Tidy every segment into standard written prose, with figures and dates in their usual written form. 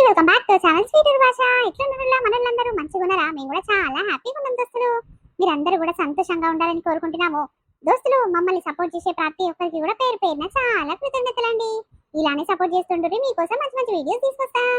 Welcome back to channel sweeter భాష. ఇట్లా మనల్లందరూ మంచిగా ఉన్నారా? మేము కూడా చాలా హ్యాపీగా ఉన్నాం దోస్తులు. మీరందరూ కూడా సంతోషంగా ఉండాలని కోరుకుంటున్నాము. దోస్తులు, మమ్మల్ని సపోర్ట్ చేసే ప్రతి ఒక్కరికి కూడా పేరు పేరున చాలా కృతజ్ఞతలండి. ఇలానే సపోర్ట్ చేస్తుంటే మీకోసం మంచి మంచి వీడియోస్ తీసుకొస్తాం.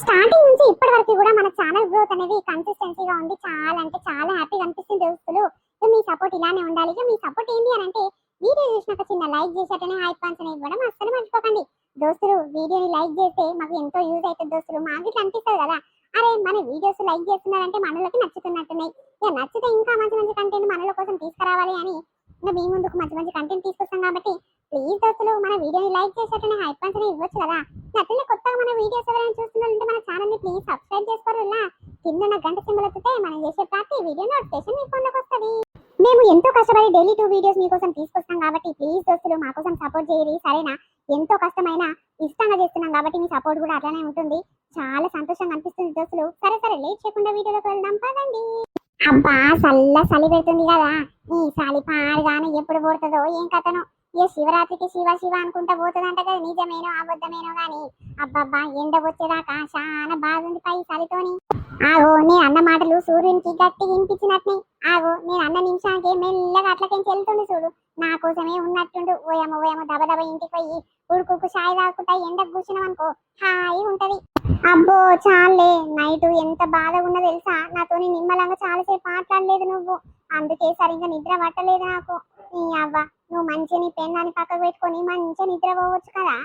స్టార్టింగ్ నుంచి ఇప్పటి వరకు కూడా మన ఛానల్ గ్రోత్ అనేది కన్సిస్టెన్సీగా ఉంది. చాలా అంటే చాలా హ్యాపీగా అనిపిస్తుంది దోస్తులు. మీ సపోర్ట్ ఇలానే ఉండాలి. మీ సపోర్ట్ ఏంటి అని అంటే వీడియో చూసినాక చిన్న లైక్ చేసేటనే హై పాయింట్స్ అనేవి ఇవ్వడం అస్సలు మర్చిపోకండి దోస్తులు. వీడియోని లైక్ చేస్తే మాకు ఎంతో యూజ్ అవుతుంది దోస్తులు. మాకు ఇట్లా అనిపిస్తుంది కదా, అరే మన వీడియోస్ లైక్ చేస్తున్నారంటే మనలోకి నచ్చుతున్నట్టున్నాయి. ఇక నచ్చితే ఇంకా మంచి మంచి కంటెంట్ మనల కోసం తీసుకురావాలి అని ఇంకా మీ ముందుకు మంచి మంచి కంటెంట్ తీసుకొస్తాం. కాబట్టి ప్లీజ్ దోస్తులు మన వీడియోని లైక్ చేసేటనే హై పాయింట్స్ అనేవి ఇవ్వచ్చు కదా. అట్లనే కొత్తగా మన వీడియోస్ ఎవరైనా చూస్తున్నారంటే మన ఛానల్ని ప్లీజ్ సబ్స్క్రైబ్ చేసుకోవాలా. కింద గంట సింబల్ వస్తే మనం చేసే ప్రతి వీడియో నోటిఫికేషన్ మీ ఫోన్లోకి వస్తుంది. మేము ఎంతో కష్టపడి డైలీ 2 వీడియోస్ మీకోసం తీసుకొస్తాం. కాబట్టి ప్లీజ్ దోస్తులు మా కోసం సపోర్ట్ చేయాలి, సరేనా? ఎంతో కష్టమైన ఇష్టంగా చేస్తున్నాం కాబట్టి మీ సపోర్ట్ కూడా అట్లానే ఉంటుంది. చాలా సంతోషంగా అనిపిస్తుంది దోస్తులు. సరే లేట్ చేయకుండా వీడియోలోకి వెళ్దాం పదండి. అబ్బా చలి పెడుతుంది కదా, ఈ చలి పాడుగానే ఎప్పుడు పోతుందో ఏం కథనో. ఏ శివరాత్రికి శివ శివ అనుకుంటా పోతుందంట కదా, నిజమేనో అబద్ధమేనో గాని అబ్బబ్బా ఎండ వచ్చేదాకా చాలా బాగుంది పై చలితోని. ఆగో నేను అన్న మాటలు సూర్యునికి గట్టి వినిపించినట్నే. ఆగో నేను అన్న నిమిషానికి మెల్లగా అట్లకేం చెల్లుతుండు చూడు, నా కోసమే ఉన్నట్టుండు. ఓయమ్మ దబదబ ఇంటికి పోయి ఉడుకుకు చాయ్ తాగుకుంటా ఎండకు కూర్చున్నాం అనుకో హాయి ఉంటది. అబ్బో చాలే, నైట్ ఎంత బాధగా ఉన్నదో తెలుసా? నాతోని నిమ్మలంగా చాలాసేపు మాట్లాడలేదు నువ్వు, అందుకే సరిగ్గా నిద్ర పట్టలేదు నాకు. నీ అవ్వ, నువ్వు మంచిగా నీ పెన్నాన్ని పక్కకు పెట్టుకొని మంచిగా నిద్ర పోవచ్చు కదా.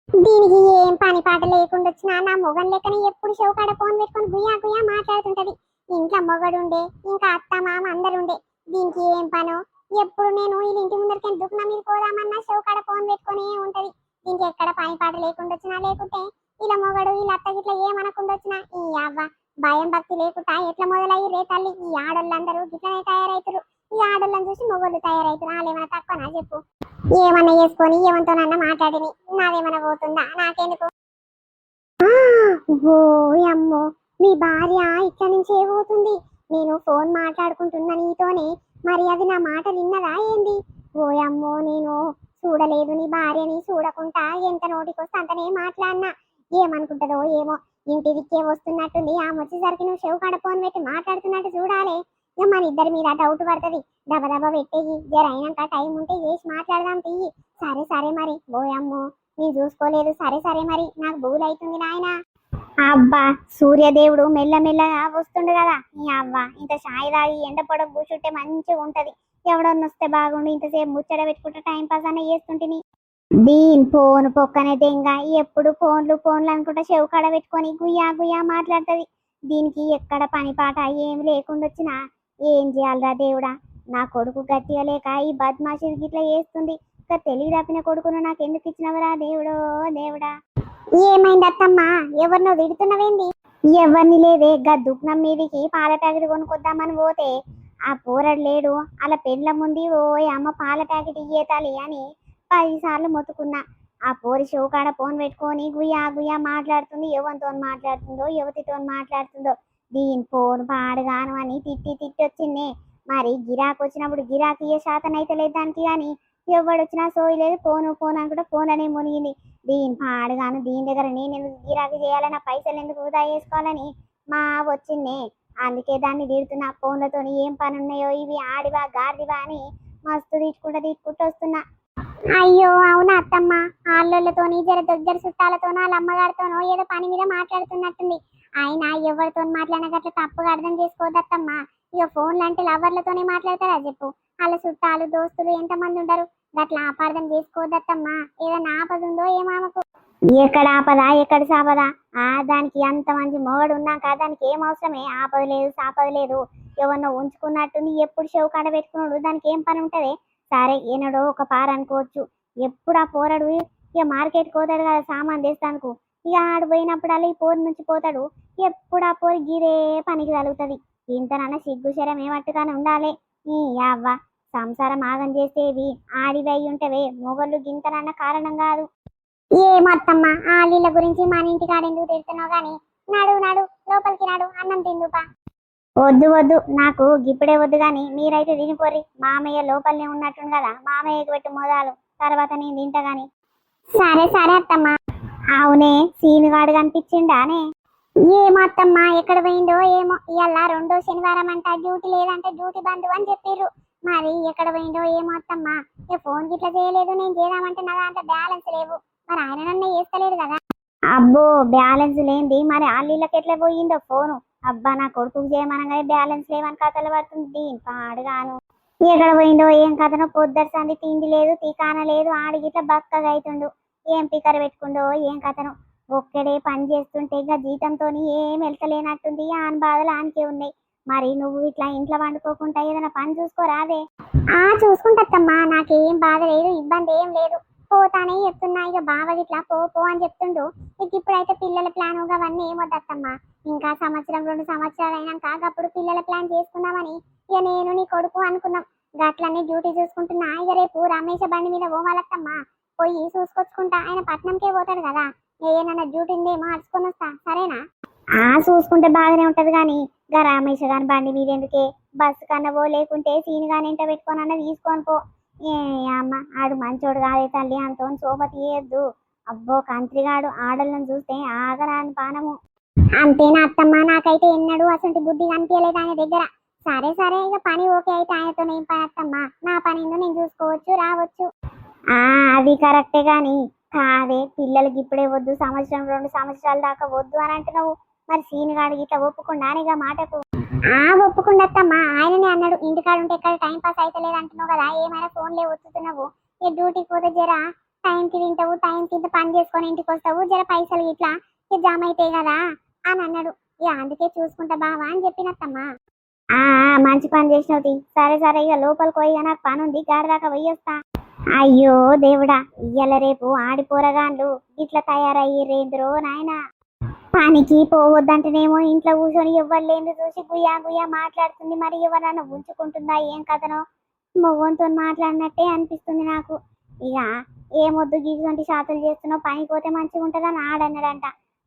దీనికి ఏం పని పాట లేకుండా వచ్చినా నా మొగన్ లెక్కనే ఎప్పుడు షోకాడ ఫోన్ పెట్టుకొని గుయ్యా గుయ్యా మాట్లాడుతుంటది. ఇంట్లో మొగడుండే ఇంకా అత్త మామ అందరుండే, దీనికి ఏం పనో. ఎప్పుడు నేను వీళ్ళ ఇంటి ముందరికి దుఃఖం మీద పోదామన్నా షోకాడ ఫోన్ పెట్టుకునే ఉంటది. దీనికి ఎక్కడ పని పాట లేకుండా వచ్చినా, లేకుంటే ఇలా మొగడు వీళ్ళ అత్త గిట్లా ఏమనకుండా వచ్చినా, ఈ అవ్వ భయం భక్తి లేకుండా ఎట్లా మొదలయ్యి రే తల్లి. ఈ ఆడోళ్ళందరూ గిట్లనే తయారవుతారు. ఈ ఆడోళ్ళని చూసి మొగోళ్ళు తయారవుతారు. వాళ్ళేమన్నా తక్కువనా చెప్పు? ఏమన్నా చేసుకొని ఏమంతోనన్నా మాట్లాడిని నాదేమన్నా పోతుందా? నాకెందుకు? ఓ అమ్మో, మీ భార్య ఇక్కడ నుంచి ఏ పోతుంది? నేను ఫోన్ మాట్లాడుకుంటున్నా నీతోనే, మరి అది నా మాట విన్నదా ఏంది? ఓ అమ్మో, నేను చూడలేదు నీ భార్యని. చూడకుండా ఎంత నోటికొస్తే అంతనే మాట్లాడినా. ఏమనుకుంటుందో ఏమో, ఇంటి దిక్కే వస్తున్నట్టుంది. ఆమె వచ్చేసరికి నువ్వు చెవు కాడ ఫోన్ పెట్టి మాట్లాడుతున్నట్టు చూడాలి. ఇక మన ఇద్దరి మీద డౌట్ పడుతుంది. దబదబ పెట్టేయి, జర అయినాక టైం ఉంటే చేసి మాట్లాడదాం తీయి. సరే మరి. ఓయమ్మో నేను చూసుకోలేదు. సరే మరి, నాకు భూలు అవుతుంది నాయన. అబ్బా సూర్యదేవుడు మెల్లమెల్లగా వస్తుండు కదా. నీ అవ్వ ఇంత చాయ్ తాగి ఎండ పొడవు కూర్చుంటే మంచిగా ఉంటది. ఎవడన్నా వస్తే బాగుండు. ఇంతసేపు ముచ్చట పెట్టుకుంటే టైం పాస్ అన్న చేస్తుంటిని. దీని ఫోన్ పొక్కనే దెంగ, ఎప్పుడు ఫోన్లు అనుకుంటా చెవు కాడ పెట్టుకొని గుయ్యా మాట్లాడుతుంది. దీనికి ఎక్కడ పని పాట ఏమి లేకుండా వచ్చినా ఏం చేయాలరా దేవుడా? నా కొడుకు గట్టిగా లేక ఈ బద్మాషి గిట్లా చేస్తుంది. ఇక తెలివి తప్పిన కొడుకును నాకు ఎందుకు ఇచ్చినవరా దేవుడా? ఏమైంది అత్తమ్మా? ఎవరినో తిడుతున్నవేంది? ఎవరిని లేదే, దుఃఖం మీదికి పాల ప్యాకెట్ కొనుక్కొద్దామని పోతే ఆ పోరడు లేడు. అలా పెండ్ల ముందు ఓ అమ్మ పాల ప్యాకెట్ ఇయ్యేతాలి అని 10 సార్లు మొత్తుకున్నా. ఆ పోరి షోకాడ ఫోన్ పెట్టుకొని గుయ్యా మాట్లాడుతుంది. ఎవరితో మాట్లాడుతుందో దీని ఫోన్ పాడుగాను అని తిట్టి వచ్చిందే. మరి గిరాకు వచ్చినప్పుడు గిరాకీ ఏ శాతం అయితే లేదు దానికి. కానీ ఎవడు వచ్చినా సోయి లేదు. ఫోన్ అనుకుంటే ఫోన్ అనే మునిగింది. దీని పాడుగాను, దీని దగ్గర నేను ఎందుకు గిరాకీ చేయాలని, పైసలు ఎందుకు వృధా చేసుకోవాలని మా వచ్చిందే. అందుకే దాన్ని తిడుతున్నా. ఫోన్లతో ఏం పని ఉన్నాయో ఇవి, ఆడివా గాడివా అని మస్తు తిట్టుకుంటూ వస్తున్నా. అయ్యో అవునా అత్తమ్మ, ఆళ్ళతోని జర దగ్గర చుట్టాలతోనో వాళ్ళ అమ్మగారితోనో ఏదో పని మీద మాట్లాడుతున్నట్టుంది. ఆయన ఎవరితో మాట్లాడినా గట్ల తప్పుగా అర్థం చేసుకోవద్దత్తమ్మ. ఇక ఫోన్లు అంటే లవర్లతోనే మాట్లాడతారా చెప్పు? వాళ్ళ చుట్టాలు దోస్తులు ఎంతమంది ఉండరు, గట్ల అపార్థం చేసుకోవద్దత్తమ్మా. ఏదైనా ఆపద ఉందో ఏమామకు? ఎక్కడ ఆపదా ఎక్కడ సాపదా? దానికి అంత మంచి మొగడు ఉన్నాక దానికి ఏం అవసరమే? ఆపద లేదు సాపద లేదు. ఎవరినో ఉంచుకున్నట్టుంది. ఎప్పుడు చెవు కాడ పెట్టుకున్నాడు, దానికి ఏం పని ఉంటది? సరే ఏనాడో ఒక పార అనుకోవచ్చు. ఎప్పుడు ఆ పోరాడు ఇక మార్కెట్కి పోతాడు కదా సామాన్ తెస్తానుకు. ఇక ఆడు పోయినప్పుడు అలా ఈ పోరు నుంచి పోతాడు. ఎప్పుడు ఆ పోరు గిరే పనికి తగులుతుంది. ఇంతనన్నా సిగ్గు శరం ఏమట్టుగానే ఉండాలి. నీ అవ్వ సంసారం ఆగం చేసేవి ఆడివి అయి ఉంటవే, మొగళ్ళు గింతనన్న కారణం కాదు. ఏమత్తమ్మా ఆలీల గురించి మన ఇంటికి ఆడెందుకు తిడుతున్నావు గాని, నాడు లోపలికి నాడు అన్నం తిందుపా. వద్దు నాకు గిప్పుడే వద్దు గాని మీరైతే తినిపోర్రి. మామయ్య లోపలనే ఉన్నట్టు కదా, మామయ్యకి పెట్టు మొదలు, తర్వాత నేను తింటా గాని. సరే అత్తమ్మా. అవునే సీనుగాడు కనిపించిండానే? ఏమో అత్తమ్మ ఎక్కడ పోయిండో ఏమో, ఇవాళ రెండో శనివారం అంట, డ్యూటీ లేదంటే డ్యూటీ బంద్ అని చెప్పిర్రు. మరి ఎక్కడ పోయిండో ఏమో అత్తమ్మ. ఫోన్ గిట్లా చేయలేదు, నేను చేద్దామంటే నా దాంట్లో బ్యాలెన్స్ లేవు. మరి ఆయన నన్ను చేస్తలేడు కదా. అబ్బో బ్యాలెన్స్ లేంది మరి ఆళ్ళకి ఎట్లా పోయిందో ఫోను. అబ్బా నా కొడుకు చేయమనగా బ్యాలెన్స్ లేవని కథలు పడుతుంది దీని పాడుగాను. ఎక్కడ పోయిండో ఏం కథనో, పొద్దర్సంది తిండి లేదు తీకాన లేదు, ఆడిగిట్లా బక్కగా అవుతుండు. ఏం పికర్ పెట్టుకుండో ఏం కథనో. ఒక్కడే పని చేస్తుంటే ఇక జీతంతో ఏం వెళ్తలేనట్టుంది. ఆన్ బాధలు ఆనికే ఉన్నాయి. మరి నువ్వు ఇట్లా ఇంట్లో వండుకోకుండా ఏదైనా పని చూసుకోరాదే. చూసుకుంటమ్మా, నాకేం బాధ లేదు, ఇబ్బంది ఏం లేదు. పోతానే చెప్తున్నా, ఇక బావ గిట్లా పో పో అని చెప్తుండు. ఇక ఇప్పుడైతే పిల్లల ప్లాన్ అవన్నీ ఏమొద్దమ్మా. ఇంకా సంవత్సరం 2 సంవత్సరాలు అయినాక అప్పుడు పిల్లల ప్లాన్ చేసుకుందామని ఇక నేను నీ కొడుకు అనుకున్నాం. గట్లన్నీ డ్యూటీ చూసుకుంటున్నా. ఇక రేపు రమేష్ బండి మీద పోవాలత్తమ్మా. పోయి చూసుకొచ్చుకుంటా, ఆయన పట్నంకే పోతాడు కదా. ఏమన్నా డ్యూటీ ఉందేమో అడుచుకొని వస్తా, సరేనా? చూసుకుంటే బాగానే ఉంటది గాని గా రమేష్ గాని బండి మీద ఎందుకే, బస్సు కన్నా లేకుంటే సీన్ గాని ఇంట పెట్టుకొని తీసుకొని పో. ఏ అమ్మ ఆడు మంచోడు కాదే తల్లి, అంతో సోప తీయద్దు. అబ్బో కంత్రిగాడు ఆడలను చూస్తే ఆగరాని పానము. అంతేనా అత్తమ్మ, నాకైతే ఎన్నడూ అసలు బుద్ధి కనిపించలేదు ఆయన దగ్గర. సరే సరే ఇక పని ఓకే అయితే ఆయనతో ఏం పని అత్తమ్మా, నా పని నేను చూసుకోవచ్చు రావచ్చు. అది కరెక్టే గాని కాదే, పిల్లలకి ఇప్పుడే వద్దు, సంవత్సరం 2 సంవత్సరాల దాకా వద్దు అని అంటున్నావు. మరి సీనిగాడికి ఇట్లా ఒప్పుకుండా ఇక మాటకు. ఒప్పుకుండత్తమ్మా, ఆయననే అన్నాడు. ఇంటికాడ ఉంటే ఎక్కడ టైం పాస్ అయితే లేదు అంటున్నావు కదా, ఏమైనా ఫోన్లే ఒత్తుతున్నావు. ఇక డ్యూటీకి పోతే జర టైంకి తింటావు, టైంకి ఇంత పని చేసుకొని ఇంటికి వస్తావు, జర పైసలు ఇట్లా జమ అవుతాయి కదా అని అన్నాడు. ఇక అందుకే చూసుకుంటా బావా అని చెప్పినత్తమ్మా. మంచి పని చేసినవుతి. సరే సరే ఇక లోపలికి పోయి నాకు పని ఉంది, గాడి దాకా పోయి వస్తా. అయ్యో దేవుడా, ఇయ్యాల రేపు ఆడిపోరగాండ్లు ఇట్లా తయారయ్యేరేంద్రో నాయన. పనికి పోవద్దంటేనేమో ఇంట్లో కూర్చొని ఎవ్వరు చూసి గుయ్యా గుయ్యా మాట్లాడుతుంది. మరి ఎవరన్నా ఉంచుకుంటుందా ఏం కథనో, మొవ్వంతో మాట్లాడినట్టే అనిపిస్తుంది నాకు. ఇక ఏమొద్దు గీటువంటి శాతలు చేస్తున్నావు, పనికి పోతే మంచిగా ఉంటుందని ఆడన్నాడంట.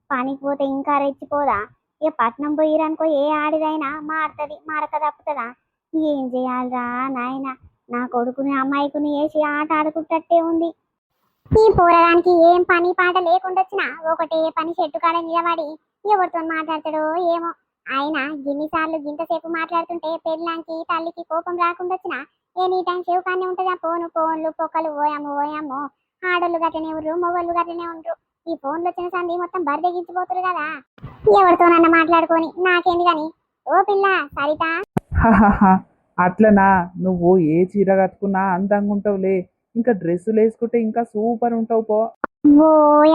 పనికి పోతే ఇంకా రెచ్చిపోదా. ఇక పట్నం పోయిరనుకో ఏ ఆడిదైనా మారుతుంది, మారక తప్పుతుందా. ఏం చేయాలరా నాయన, నా కొడుకుని అమ్మాయికుని వేసి ఆట ఆడుకుంటట్టే ఉంది. ఈ పోరగానికి ఏం పని పాట లేకుండా వచ్చినా ఒకటే పని చెట్టు కాడ నిలబడి ఎవరితో మాట్లాడతాడో ఏమో. ఆయన గిన్నిసార్లు గింతసేపు మాట్లాడుతుంటే పెళ్ళానికి తల్లికి కోపం రాకుండా వచ్చినా ఎనీ టైం సేవ్ కానీ ఉంటది. ఆ ఫోన్లు పొక్కలు ఓయమ్మో ఓయమ్మో. ఆడోళ్ళు గట్లనే ఉండరు, మొగోళ్ళు గట్లనే ఉండరు. ఈ ఫోన్లు వచ్చిన సంది మొత్తం బరిదెగించిపోతురు కదా. ఎవరితోనన్నా మాట్లాడుకొని నాకేంది గాని. ఓ పిల్ల సరిత. అట్లనా, నువ్వు ఏ చీర కట్టుకున్నా అందంగా ఉంటావులే, ఇంకా డ్రెస్సులు వేసుకుంటే ఇంకా సూపర్ ఉంటావు పో. ఓ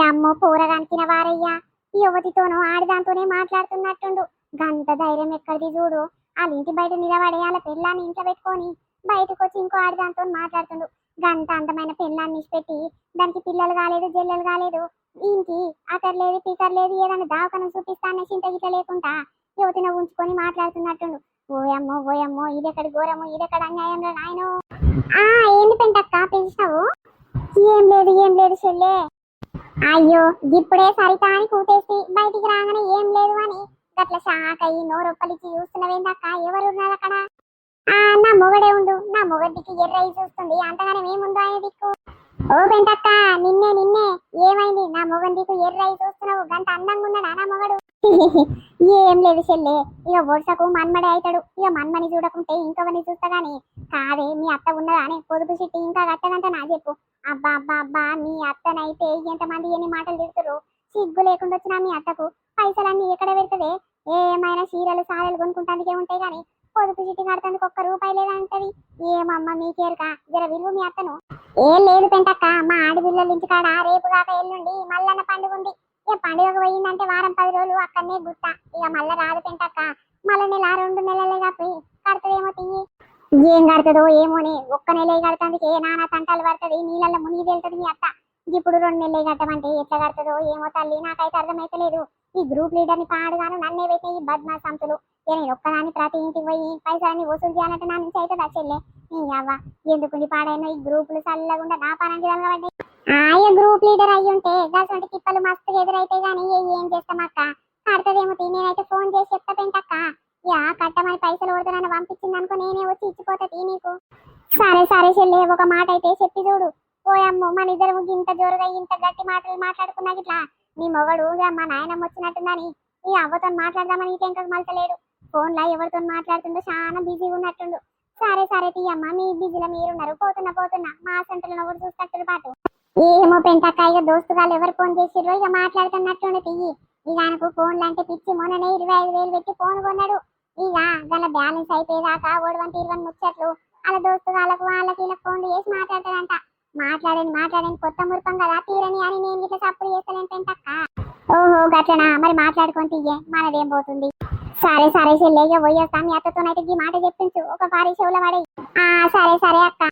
అమ్మో పోరగాంచిన వారయ్యా, యువతితోనూ ఆడిదాంతోనే మాట్లాడుతున్నట్టుండు. గంత ధైర్యం ఎక్కడిది చూడు. వాళ్ళ ఇంటి బయట నిలబడే వాళ్ళ పెళ్ళాన్ని ఇంట్లో పెట్టుకొని బయటకు వచ్చి ఇంకో ఆడిదాంతో మాట్లాడుతుండు. గంత అందమైన పెళ్ళాన్ని ఇచ్చిపెట్టి దానికి పిల్లలు కాలేదు జల్లెలు కాలేదు, ఇంటి అతర్ లేదు పీకర్ లేదు, ఏదైనా దావకనం చూపిస్తానే చింత గిట్ల లేకుండా యువతిని ఉంచుకొని మాట్లాడుతున్నట్టుండు. ఓయమ్మో ఓయమ్మో, ఇదెక్కడి ఘోరము, ఇదెక్కడ అన్యాయం రా నాయనో. ఏంది పెంటక్క పిలిచావు? ఏం లేదు చెల్లే. అయ్యో ఇప్పుడే సరిత అని కూతేసి బయటికి రాగానే ఏం లేదు అని గట్ల షాక్ అయ్యి నోరొప్పలిచ్చి చూస్తున్నవేందక్క, ఎవరున్నారు అక్కడ? నా మొగడే ఉండు, నా మొగడికి ఎర్రయి చూస్తుంది, అంతగానే ఏముందో ఆయన దిక్కు. ఓ పెంటక్క, నిన్నే ఏమైంది? నా మొగన్ దిక్కు ఎర్రయి చూస్తున్నావు, గంట అందంగా ఉన్నాడా నా మొగడు? ఏం లేదు చెల్లే, ఇక వరుసకు మన్మడే అవుతాడు. ఇక మన్మని చూడకుంటే ఇంకొకరిని చూస్తా గాని. కాదే మీ అత్త ఉన్నదా అని పొదుపు చిట్టి ఇంకా కట్టదంట నా చెప్పు. అబ్బా అబ్బా అబ్బా, మీ అత్తనైతే ఎంతమంది ఎన్ని మాటలు తిడుతురు. సిగ్గు లేకుండా వచ్చినా మీ అత్తకు పైసలన్నీ ఎక్కడ పెడుతుంది? ఏమైనా చీరలు సారలు కొనుక్కుంటానికే ఉంటాయి గాని పొదుపు చిట్టి కడతానికి ఒక్క రూపాయి లేదంటది. ఏమమ్మ మీకేరుక, జర విలువ మీ అత్తను. ఏం లేదు పెంటక్క, మా ఆడపిల్లల ఇంటి కాడ రేపు కాక ఎల్లుండి మల్లన్న పండుగ ఉంది. ఇక పండుగకు పోయిందంటే వారం 10 రోజులు అక్కడనే గుట్ట. ఇక మళ్ళా రాదు పెంటక్క, మళ్ళా నెల 2 నెలలే కాపి కడతదేమో తియ్యి. ఏం కడతదో ఏమోనే, ఒక్క నెలే కడతానికి నానా తంటాలు పడుతుంది, నీళ్ళల్లో మునిగి తేలుతుంది మీ అత్త. ఇప్పుడు 2 నెలలే కట్టమంటే ఎట్లా కడతదో ఏమో తల్లి, నాకైతే అర్థమైతలేదు. ఈ గ్రూప్ లీడర్ని పాడుగాను నన్నే పెట్టే ఈ బద్మా సంతులు. నేను ఒక్కదాన్ని ప్రతి ఇంటికి పోయి పైసలన్నీ వసూలు చేయాలంటే నా నుంచి అయితే దచ్చలే. నీ అవ్వ ఎందుకు పాడైనా ఈ గ్రూపులు చల్లకుండా నా పనంకి తలగబడ్డాయి. గ్రూప్ లీడర్ అయ్యి ఉంటే గసంటి తిప్పలు మస్తు ఎదురైతే గానీ ఏం చేస్తామక్క, కడతదేమో నేనైతే ఫోన్ చేసి చెప్తా పెంటక్క. కట్టమని పైసలు కొడితే నన్ను పంపించింది అనుకో, నేనే వచ్చి ఇచ్చిపోతా నీకు. సరే సరే చెల్లె, ఒక మాట అయితే చెప్పి చూడు. పోయమ్మో మన ఇద్దరు ఇంత జోరుగా ఇంత గట్టి మాటలు మాట్లాడుకున్నా గిట్లా నీ మొగడు మా నాయనమ్మ వచ్చినట్టుందని ఈ అవ్వతో మాట్లాడదామని ఇంకా మలతలేడు. ఫోన్ లో ఎవరితో మాట్లాడుతుండో చాలా బిజీగా ఉన్నట్టుండు. సరే సరే తీయమ్మ, మీ బిజీలో మీరున్నారు, పోతున్నా మా సెంటర్లో ఒకటి చూస్తట్టు పాటు. ఏమో పెంటక్క, ఇక దోస్తుగాళ్ళు ఎవరు ఫోన్ చేసిర్రో ఇక మాట్లాడుతున్నట్టుండే తీయి. ఇక ఆయనకు ఫోన్లు అంటే పిచ్చి. మొన్ననే 25,000 పెట్టి ఫోన్ కొన్నాడు. ఇక దాని బ్యాలెన్స్ అయిపోయేదాకా ఓడవంటి 20 ముచ్చట్లు అలా దోస్తుగాళ్ళకు వాళ్ళకి ఇలా ఫోన్లు చేసి మాట్లాడతాడంట. మాట్లాడని కొత్త మురిపం కదా తీరని అని నేను ఇట్లా సప్పుడు చేస్తాను పెంటక్క. ఓహో గట్లనా, మరి మాట్లాడుకొని తీయే, మనదేం పోతుంది. సరే సరే చెల్లెయ్య పోయేస్తా, మీ అత్తతోనైతే ఈ మాట చెప్పించు, ఒక పారి చెవుల పడే. సరే సరే అక్క.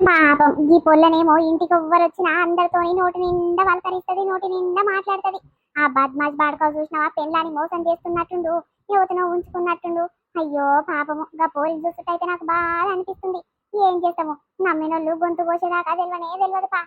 పాపం ఈ పొల్లనేమో ఇంటికి ఎవ్వరు వచ్చినా అందరితోని నోటి నిండా పలకరిస్తుంది, నోటి నిండా మాట్లాడుతుంది. ఆ బద్మాష్ బాడుకో చూసినావా, పెళ్ళాన్ని మోసం చేస్తున్నట్టుండు, యువతను ఉంచుకున్నట్టుండు. అయ్యో పాపము, గా పోలీసు చూస్తుంటైతే నాకు బాగా అనిపిస్తుంది. ఏం చేస్తాము, నమ్మినోళ్ళు గొంతు కోసేదాకా తెలియదు పా.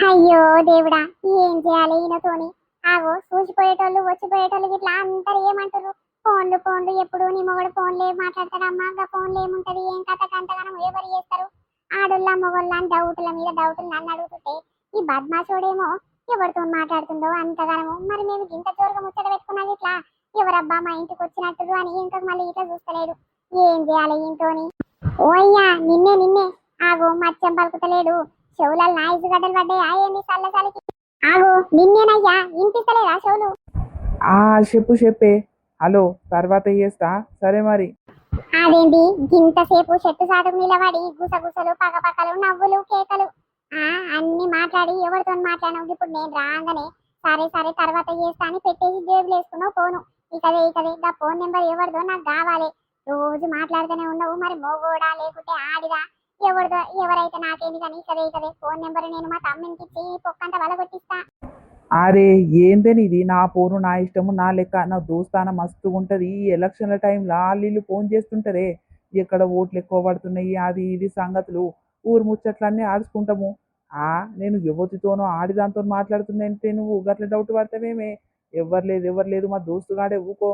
అయ్యో దేవుడా, ఏం చేయాలి ఈయనతోని. ఆగో చూసిపోయేటోళ్ళు వచ్చిపోయేటోళ్ళు ఇట్లా అందరు ఏమంటారు, ఫోన్లు ఎప్పుడు నీ మొగడు ఫోన్లే మాట్లాడతాడమ్మా, గా ఫోన్లు ఏముంటది, ఏం కథ గంటగానం ఎవరు చేస్తారు. ఆడోళ్ళ మొగోళ్ళ అని డౌట్ల మీద డౌట్లు నన్ను అడుగుతుంటే ఈ బద్మాషోడేమో ఎవరితో మాట్లాడుతుండో అంతగానము. మరి మేము ఇంత జోరుగా ముచ్చట పెట్టుకున్నది ఇట్లా ఎవరబ్బా మా ఇంటికి వచ్చినట్టు అని ఇంకా మళ్ళీ ఇట్లా చూస్తలేడు. ఏం చేయాలి ఇంట్లోని. ఓయ్యా నిన్నే ఆగు, మత్స్యం పలుకుతలేడు, చెవుల నాయిస్ గడ్డలు పడ్డాయి. ఏంది చల్లసలికి. ఆగు నిన్నేనయ్యా, వినిపిస్తలేదా చెవులు? చెప్పే. హలో, తర్వాత చేస్తా, సరే మరి. అదేంటి గింతసేపు చెట్టు సాటుకు నిలబడి గుసగుసలు పక్కపక్కలు నవ్వులు కేకలు అన్ని మాట్లాడి ఎవరితో మాట్లాడినావు? ఇప్పుడు నేను రాగానే సరే సరే తర్వాత చేస్తా అని పెట్టేసి జేబులు వేసుకున్నావు ఫోను. ఇకదే గా ఫోన్ నెంబర్ ఎవరిదో నాకు కావాలి. రోజు మాట్లాడుతూనే ఉన్నావు, మరి మోగోడా లేకుంటే ఆడిదా ఎవరిదో? ఎవరైతే నాకేంది కానీ ఇకదే ఫోన్ నెంబర్ నేను మా తమ్మునికి ఇచ్చి పొక్కంతా వలగొట్టిస్తా. అరే ఏందని ఇది, నా ఫోను నా ఇష్టము నా లెక్క, నా దోస్తాన మస్తుగా ఉంటది. ఈ ఎలక్షన్ల టైంలో వీళ్ళు ఫోన్ చేస్తుంటారే, ఎక్కడ ఓట్లు ఎక్కువ పడుతున్నాయి అది ఇది సంగతులు, ఊరు ముచ్చట్లన్నీ ఆడుచుకుంటాము. నేను యువతితోనో ఆడిదాంతో మాట్లాడుతుందంటే నువ్వు గట్ల డౌట్ పడతావేమే? ఎవరు లేదు మా దోస్తుగాడే, ఊకో.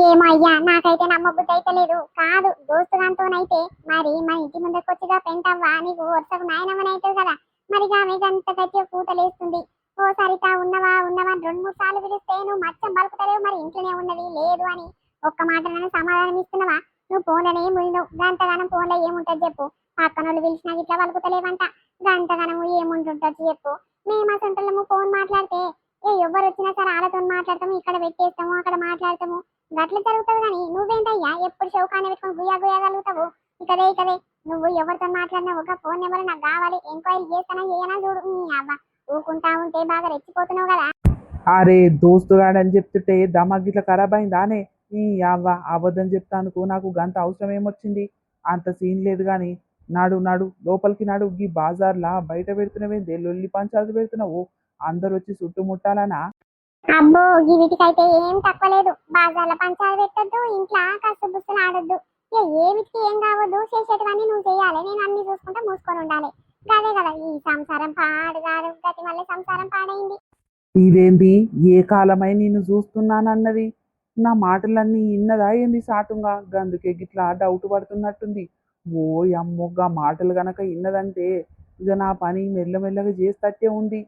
ఏమయ్యా నాకైతే నమ్మబుద్ధి అయితే లేదు. కాదు దోస్తుగాంతోనైతే మరి మా ఇంటి ముందుకు వచ్చిగా పెంటవ్వా, నీకు వరుసకు నాయనమ్మనైతే కదా, మరి ఆమె అంత గట్టిగా కూతలేస్తుంది. ఓ సరితా ఉన్నవా 2-3 సార్లు పిలిస్తే నువ్వు మచ్చం పలుకుతలేవు, మరి ఇంట్లోనే ఉన్నది లేదు అని ఒక్క మాట నన్ను సమాధానం ఇస్తున్నావా? నువ్వు ఫోన్లోనే ముడినవు, గంతగానం ఫోన్లో ఏముంటది చెప్పు? పక్కనోళ్ళు పిలిచినా ఇట్లా పలుకుతలేవంట, గంతగానము ఏముంటుంటది చెప్పు? మేము అసంటము ఫోన్ మాట్లాడితే ఎవరు వచ్చినా సరే వాళ్ళతో మాట్లాడతాము, ఇక్కడ పెట్టేస్తాము అక్కడ మాట్లాడతాము, గట్ల జరుగుతుంది. కానీ నువ్వేంటయ్యా ఎప్పుడు చౌకాన్ని పెట్టుకొని గుయ్యగలుగుతావు? ఇకదే నువ్వు ఎవరితో మాట్లాడినా ఒక ఫోన్ నెంబర్ నాకు కావాలి, ఎంక్వైరీ చేస్తానా చేయనా చూడు. అవ్వ ఊకుంటా ఉంటే బాగా రెచ్చిపోతున్నావు కదా. అరే దోస్తుగాడని చెప్తుంటే దమాగ్ ఇట్లా ఖరాబ్ అయిందానే? ఈ అవ్వ అబద్ధం చెప్తానుకో, నాకు గంత అవసరం ఏమొచ్చింది? అంత సీన్ లేదు కానీ నాడు లోపలికి నాడు. ఈ బాజార్లా బయట పెడుతున్నావేంది, లొల్లి పంచాలు పెడుతున్నావు? అందరు వచ్చి చుట్టుముట్టాలనా? అబ్బో వీటికైతే ఏం తక్కువ లేదు. బాజార్ల పంచాలు పెట్టొద్దు, ఇంట్లో కసు బుస్సులు ఆడొద్దు. ఏ వీటికి ఏం కావద్దు, చేసేటివన్నీ నువ్వు చేయాలి, నేను అన్ని చూసుకుంటా మూసుకొని ఉండాలి. గదే కదా ఈ సంసారం పాడుగాడు, గతి మళ్ళీ సంసారం పాడైంది. ఇదేంది, ఏ కాలమై నిన్ను చూస్తున్నానన్నది? నా మాటలన్నీ ఇన్నదా ఏంది సాటుంగా? గందుకే గిట్లా డౌట్ పడుతున్నట్టుంది. ఓ అమ్మోగా మాటలు గనక ఇన్నదంటే ఇక నా పని మెల్లమెల్లగా చేస్తట్టే ఉంది.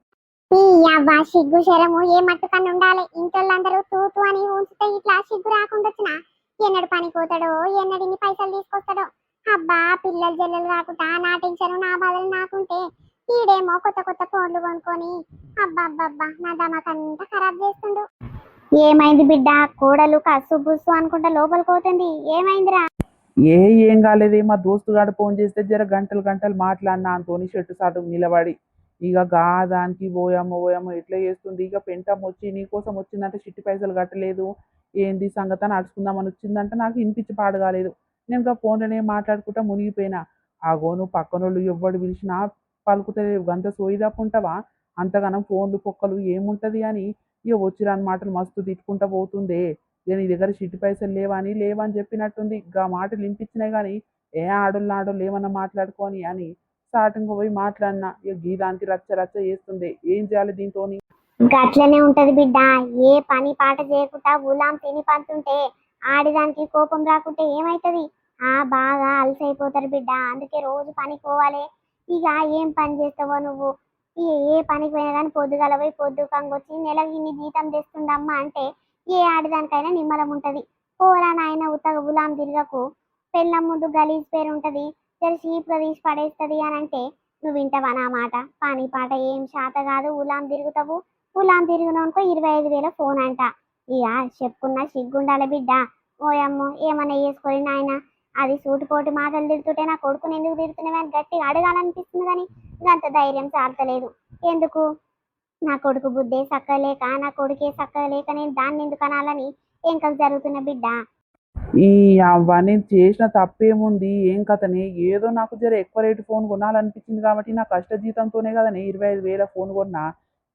ఈ అవ్వ సిగ్గు శరము ఏ మట్టుకన్నా ఉండాలి. ఇంటోళ్ళందరూ తూతు అని ఉంచితే ఇట్లా సిగ్గు రాకుండా వచ్చినా ఎన్నడు పని పోతాడో, ఎన్నడు ఇన్ని పైసలు తీసుకొస్తాడో. అబ్బా పిల్లలు జల్లలు రాకుండా నా టెన్షన్ నా బాధలు నాకుంటే ఈడేమో కొత్త ఫోన్లు కొనుక్కొని అబ్బా నా దమకంతా ఖరాబ్ చేస్తుండు. ఏమైంది బిడ్డ? కోడలు కసు బుస్సు అనుకుంటా లోపలికి పోతుంది, ఏమైందిరా? ఏం కాలేదే, మా దోస్తుగాడు ఫోన్ చేస్తే జర గంటలు మాట్లాడినా అంతోని చెట్టు సాటు నిలబడి. ఇక దానికి ఓయమ్మ ఎట్లా చేస్తుంది. ఇక పెంటమ్మ వచ్చి నీకోసం వచ్చిందంటే చిట్టి పైసలు కట్టలేదు, ఏంది సంగతి అని అడుచుకుందామని వచ్చిందంటే నాకు వినిపించి పాడు కాలేదు. నేను ఇంకా ఫోన్లోనే మాట్లాడుకుంటా మునిగిపోయినా. ఆగో నువ్వు పక్కనోళ్ళు ఎవ్వడు పిలిచినా పలుకుతలేవు, గంత సోయిదాపుంటావా? అంతగానం ఫోన్లు పొక్కలు ఏముంటది అని ఇక వచ్చిరాని మాటలు మస్తు తిట్టుకుంటా పోతుందే. ఇక నీ దగ్గర చిట్టి పైసలు లేవని చెప్పినట్టుంది. గా మాటలు వినిపించినాయి కానీ ఆడోళ్ళు ఏమన్నా మాట్లాడుకొని అని స్టార్టింగ్ పోయి మాట్లాడినా. ఇక గీదానికి రచ్చ చేస్తుంది. ఏం చేయాలి దీంతోని? గట్లనే ఉంటది బిడ్డ. ఏ పని పాట చేయకుండా గులాం తిని పంతుంటే ఆడిదానికి కోపం రాకుంటే ఏమైతది? బాగా అలసైపోతారు బిడ్డ. అందుకే రోజు పనికి పోవాలి. ఇక ఏం పని చేస్తావో నువ్వు? ఏ పనికి పోయినా కానీ పొద్దుగల పోయి పొద్దుకంగొచ్చి నెలకి ఇన్ని జీతం తెస్తుందమ్మా అంటే ఏ ఆడదానికైనా నిమ్మలం ఉంటది. పోరా నాయన ఉత్తగ గులాం తిరగకు, పెళ్ళం ముందు గలీజ్ పేరు ఉంటది, జర చీప్గా తీసి పడేస్తుంది అని అంటే నువ్వు వింటావా నా మాట? పని పాట ఏం శాత కాదు, ఉలాం తిరుగుతావు. ఉలాం తిరిగిననుకో 25,000 ఫోన్ అంట. ఇక చెప్పుకున్నా సిగ్గుండాలి బిడ్డ. ఓయమ్మో ఏమన్నా వేసుకొని నాయన, అది సూటిపోటి మాటలు తిడుతుంటే నా కొడుకుని ఎందుకు తిడుతున్నావు అని గట్టిగా అడగాలనిపిస్తుంది, కానీ అంత ధైర్యం చాలతలేదు. ఎందుకు? నా కొడుకు బుద్ధే సక్కలేక, నా కొడుకే సక్కలేక నేను దాన్ని ఎందుకు అనాలని ఎంకలు జరుగుతున్న బిడ్డ. ఈ అవ్వ నేను చేసిన తప్పేముంది, ఏం కథనే, ఏదో నాకు జర ఎక్కువ రేటు ఫోన్ కొనాలనిపించింది కాబట్టి నా కష్ట జీతంతోనే కదనే 25,000 ఫోన్ కొన్నా.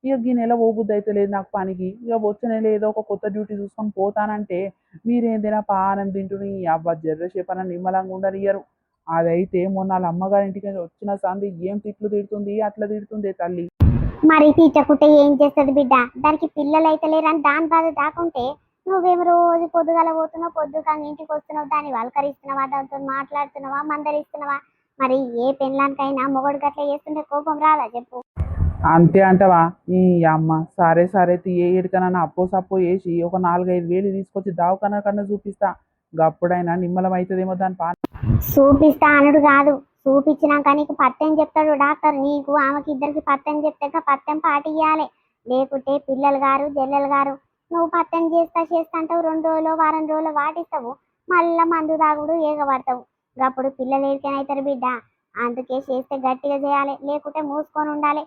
ఇక ఈ నెల పోబుద్ది అయితే లేదు నాకు పనికి, ఇక వచ్చే నెల ఏదో ఒక కొత్త డ్యూటీ చూసుకొని పోతానంటే మీరేందైనా పానం తింటుని అవ్వ జర్రసేపన నిమ్మలంగా ఉండనియ్యరు. అదైతే మొన్న వాళ్ళ అమ్మగారింటికి వచ్చిన సంది ఏం తిట్లు తిడుతుంది, అట్లా తిడుతుంది తల్లి. మరి తీర్చకుంటే ఏం చేస్తుంది బిడ్డ? దానికి పిల్లలు అయితే లేరని దాని బాధ దాకుంటే నువ్వేమో రోజు పొద్దుగల పోతున్నావు, పొద్దుగా ఇంటికి వస్తున్నావు, దాన్ని వలకరిస్తున్నావా, దాంతో మాట్లాడుతున్నావా, మందలిస్తున్నావా? మరి ఏ పెళ్ళానికైనా మొగడు గట్ల చేస్తుంటే కోపం రాదా చెప్పు? అంతే అంటవా? ఈ అమ్మ సరే సరే ఏ ఏడికనన్నా అప్పో సప్పో వేసి ఒక 4-5 వేలు తీసుకొచ్చి దావకన్నా కన్నా చూపిస్తా, గప్పుడైనా నిమ్మలం అవుతుందేమో దాని పా. చూపిస్తా అనుడు కాదు, చూపించినాక నీకు పత్తెం చెప్తాడు డాక్టర్. నీకు ఆమెకి ఇద్దరికి పత్తెం చెప్తే పత్తెం పాటియ్యాలి, లేకుంటే పిల్లలు గారు జల్లెలు గారు. నువ్వు పత్తెం చేస్తా అంటావు, 2 రోజులు వారం రోజులు వాటిస్తావు, మళ్ళా మందు తాగుడు ఏగబడతావు. అప్పుడు పిల్లలు ఏరికైనా బిడ్డ. అందుకే చేస్తే గట్టిగా చేయాలి, లేకుంటే మూసుకొని ఉండాలి.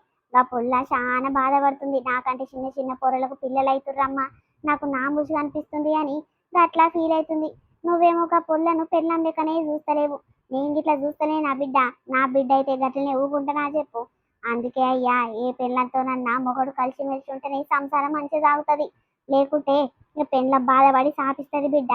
పుల్ల చాలా బాధపడుతుంది. నాకంటే చిన్న చిన్న పొరలకు పిల్లలు అవుతుర్రమ్మా, నాకు నా ముసుగు అనిపిస్తుంది అని గట్లా ఫీల్ అవుతుంది. నువ్వేమో ఒక పొల్లను పెళ్ళం లెక్కనే చూస్తలేవు, నేను గిట్లా చూస్తలే నా బిడ్డ అయితే గట్లనే ఊకుంటున్నా చెప్పు. అందుకే అయ్యా, ఏ పెళ్ళంతోనన్నా మొగడు కలిసి మెలిసి ఉంటేనే సంసారం మంచిగా సాగుతుంది, లేకుంటే ఇక పెళ్ళ బాధపడి సాపిస్తుంది బిడ్డ.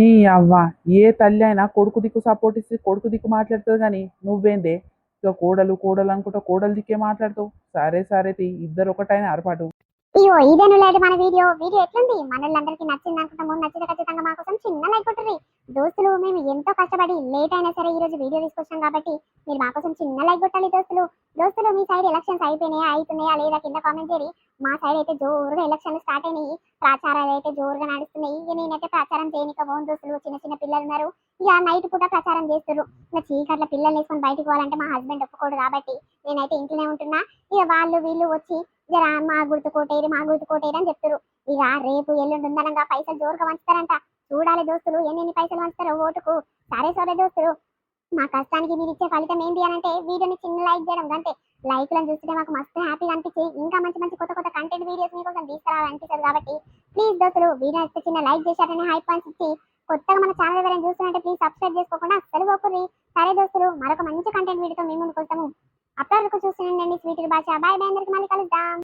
ఈ అవ్వ ఏ తల్లి అయినా కొడుకు దిక్కు సపోర్ట్ ఇస్తే కొడుకు దిక్కు మాట్లాడుతుంది, కానీ నువ్వేందే ఇక కోడలు కోడలు అనుకుంటా కోడలు దిక్కే మాట్లాడుతావు. సరే సరే ఇద్దరు ఒకటైనా అరపాటు. అయ్యో ఇదేను లేదు మన వీడియో ఎట్లుంది? మనోళ్ళందరికీ నచ్చింది అనుకుంటాము. నచ్చితే ఖచ్చితంగా మా కోసం చిన్న లైక్ కొట్టుర్రి దోస్తులు. మేము ఎంతో కష్టపడి లేట్ అయినా సరే ఈ రోజు వీడియో తీసుకొచ్చాం కాబట్టి మీరు మా కోసం చిన్న లైక్ కొట్టాలి దోస్తులు. మీ సైడ్ ఎలక్షన్స్ అవుతున్నాయా లేదా కింద కామెంట్ చేయండి. మా సైడ్ అయితే జోరుగా ఎలక్షన్లు స్టార్ట్ అయినాయి, ప్రచారాలు అయితే జోరుగా నడుస్తున్నాయి. ఇక నేనైతే ప్రచారం చేయనిక పోను దోస్తులు. చిన్న చిన్న పిల్లలు ఉన్నారు, ఇక నైట్ పూట ప్రచారం చేస్తారు. ఇక చీకట్ల పిల్లలు వేసుకొని బయటకు పోవాలంటే మా హస్బెండ్ ఒప్పుకోడు కాబట్టి నేనైతే ఇంట్లోనే ఉంటున్నా. ఇక వాళ్ళు వీళ్ళు వచ్చి జరా మా గుర్తు కోటేరు అని చెప్తారు. ఇక రేపు ఎల్లుండి ఉందనగా పైసలు జోరుగా వంచుతారంట. చూడాలి దోస్తులు ఎన్ని పైసలు వంచుతారో ఓటుకు. సరే దోస్తులు, మా కష్టానికి మీరు ఇచ్చే ఫలితం ఏంటి అని అంటే వీడియోని చిన్న లైక్ చేయడం. అంతే, లైక్లను చూస్తుంటే మాకు మస్తు హ్యాపీగా అనిపించి ఇంకా మంచి మంచి కొత్త కంటెంట్ వీడియోస్ మీకోసం తీసుకురావాలనిపిస్తుంది. కాబట్టి ప్లీజ్ దోస్తులు, వీడియో అయితే చిన్న లైక్ చేశారని హై పాయింట్స్ ఇచ్చి కొత్తగా మన ఛానల్ ఎవరైనా చూస్తున్నట్టే ప్లీజ్ సబ్స్క్రైబ్ చేసుకోకుండా అస్సలు పోకుర్రి. సరే దోస్తులు, మరొక మంచి కంటెంట్ వీడియోతో మేము ముందుకు వస్తాము. అప్పటి వరకు చూస్తున్నాండి స్వీట్ భాష. బాయ్ బాయ్, అందరికి మళ్ళీ కలుద్దాం.